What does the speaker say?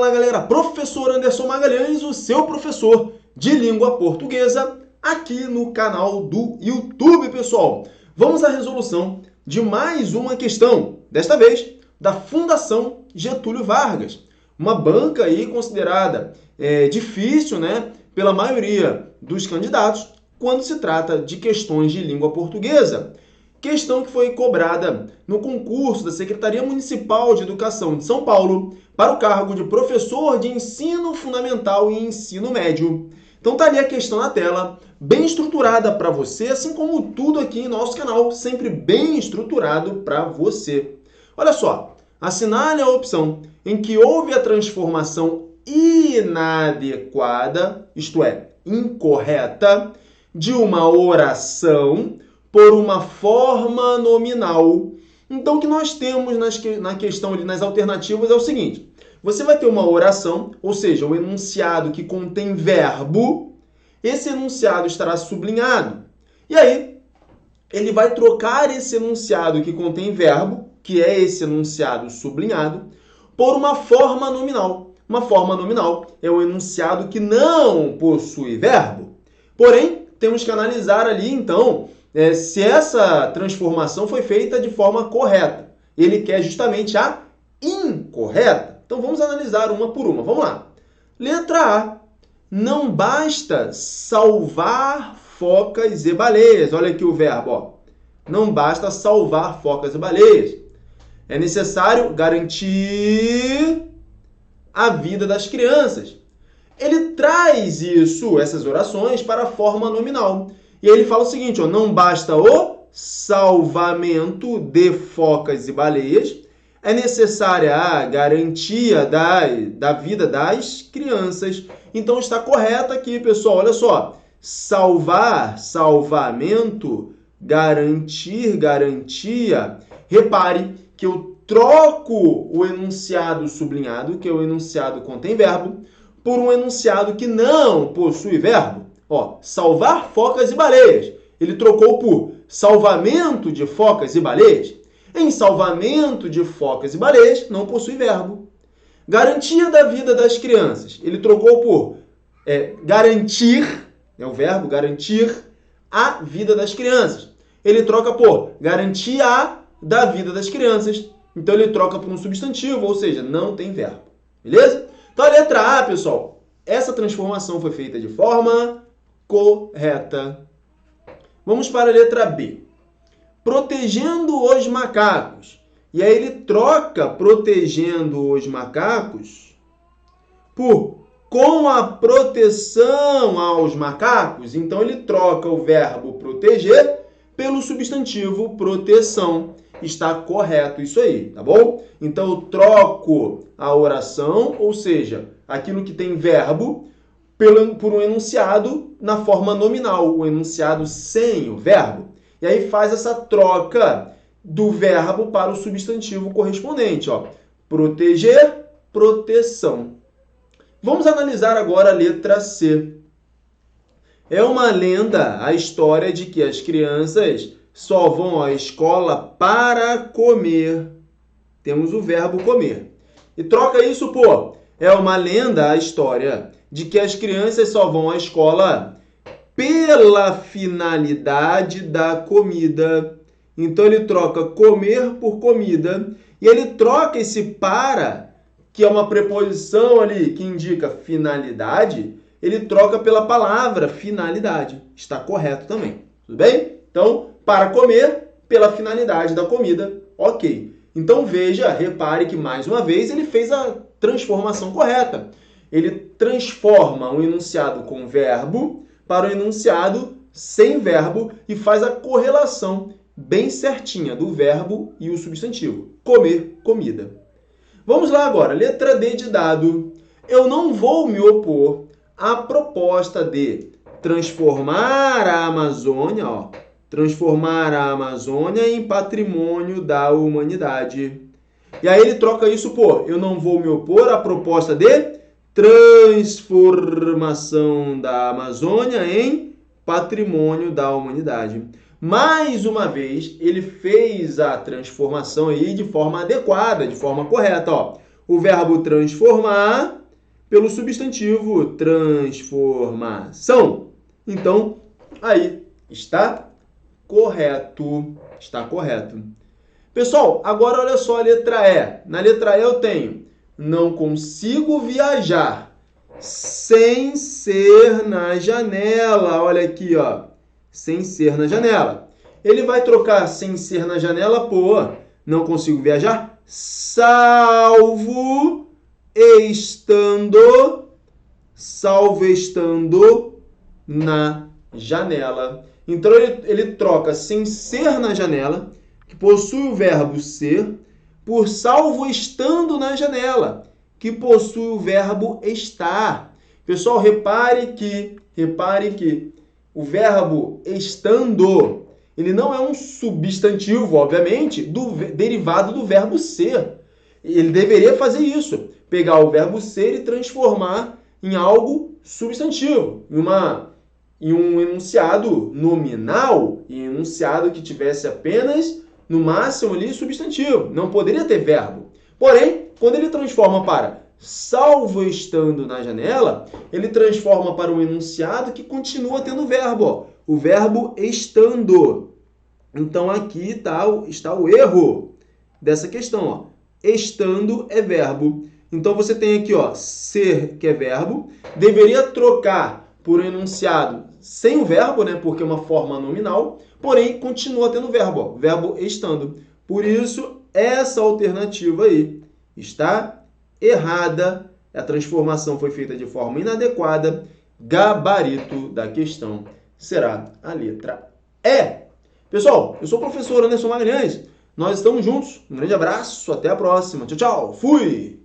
Fala galera, professor Anderson Magalhães, o seu professor de língua portuguesa, aqui no canal do YouTube, pessoal. Vamos à resolução de mais uma questão, desta vez da Fundação Getúlio Vargas. Uma banca aí considerada difícil, né, pela maioria dos candidatos quando se trata de questões de língua portuguesa. Questão que foi cobrada no concurso da Secretaria Municipal de Educação de São Paulo para o cargo de professor de ensino fundamental e ensino médio. Então tá ali a questão na tela, bem estruturada para você, assim como tudo aqui em nosso canal, sempre bem estruturado para você. Olha só, assinale a opção em que houve a transformação inadequada, isto é, incorreta, de uma oração por uma forma nominal. Então, o que nós temos na questão ali, nas alternativas, é o seguinte. Você vai ter uma oração, ou seja, um enunciado que contém verbo. Esse enunciado estará sublinhado. E aí, ele vai trocar esse enunciado que contém verbo, que é esse enunciado sublinhado, por uma forma nominal. Uma forma nominal é um enunciado que não possui verbo. Porém, temos que analisar ali, então, se essa transformação foi feita de forma correta. Ele quer justamente a incorreta. Então, vamos analisar uma por uma. Vamos lá. Letra A. Não basta salvar focas e baleias. Olha aqui o verbo, ó. Não basta salvar focas e baleias. É necessário garantir a vida das crianças. Ele traz essas orações para a forma nominal. E aí ele fala o seguinte, ó, não basta o salvamento de focas e baleias, é necessária a garantia da vida das crianças. Então está correto aqui, pessoal. Olha só, salvar, salvamento, garantir, garantia. Repare que eu troco o enunciado sublinhado, que é o enunciado que contém verbo, por um enunciado que não possui verbo. Ó, salvar focas e baleias. Ele trocou por salvamento de focas e baleias. Em salvamento de focas e baleias, não possui verbo. Garantia da vida das crianças. Ele trocou por garantir, é o verbo, garantir a vida das crianças. Ele troca por garantia da vida das crianças. Então, ele troca por um substantivo, ou seja, não tem verbo. Beleza? Então, a letra A, pessoal, essa transformação foi feita de forma correta. Vamos para a letra B. Protegendo os macacos. E aí ele troca protegendo os macacos por com a proteção aos macacos. Então, ele troca o verbo proteger pelo substantivo proteção. Está correto isso aí, tá bom? Então, eu troco a oração, ou seja, aquilo que tem verbo, por um enunciado na forma nominal, o enunciado sem o verbo. E aí faz essa troca do verbo para o substantivo correspondente, ó. Proteger, proteção. Vamos analisar agora a letra C. É uma lenda a história de que as crianças só vão à escola para comer. Temos o verbo comer. E troca isso por é uma lenda a história de que as crianças só vão à escola pela finalidade da comida. Então, ele troca comer por comida. E ele troca esse para, que é uma preposição ali que indica finalidade, ele troca pela palavra finalidade. Está correto também. Tudo bem? Então, para comer, pela finalidade da comida. Ok. Então, veja, repare que, mais uma vez, ele fez a transformação correta. Ele transforma um enunciado com verbo para um enunciado sem verbo e faz a correlação bem certinha do verbo e o substantivo. Comer, comida. Vamos lá agora. Letra D de dado. Eu não vou me opor à proposta de transformar a Amazônia, ó, transformar a Amazônia em patrimônio da humanidade. E aí ele troca isso por eu não vou me opor à proposta de transformação da Amazônia em patrimônio da humanidade. Mais uma vez, ele fez a transformação aí de forma adequada, de forma correta. Ó. o verbo transformar pelo substantivo transformação. Então, aí está correto. Está correto. Pessoal, agora olha só a letra E. Na letra E eu tenho: não consigo viajar sem ser na janela. Olha aqui, ó. Sem ser na janela. Ele vai trocar sem ser na janela por não consigo viajar, salvo estando na janela. Então ele troca sem ser na janela, que possui o verbo ser, por salvo estando na janela, que possui o verbo estar. Pessoal, repare que o verbo estando, ele não é um substantivo, obviamente, derivado do verbo ser. Ele deveria fazer isso, pegar o verbo ser e transformar em algo substantivo, em um enunciado nominal, em um enunciado que tivesse apenas, no máximo, ali, substantivo. Não poderia ter verbo. Porém, quando ele transforma para salvo estando na janela, ele transforma para um enunciado que continua tendo verbo, ó, o verbo estando. Então, aqui está o erro dessa questão, ó. Estando é verbo. Então, você tem aqui, ó, ser, que é verbo. Deveria trocar por um enunciado sem o verbo, né, porque é uma forma nominal, porém, continua tendo verbo, ó, verbo estando. Por isso, essa alternativa aí está errada. A transformação foi feita de forma inadequada. Gabarito da questão será a letra E. Pessoal, eu sou o professor Anderson Magalhães. Nós estamos juntos. Um grande abraço. Até a próxima. Tchau, tchau. Fui!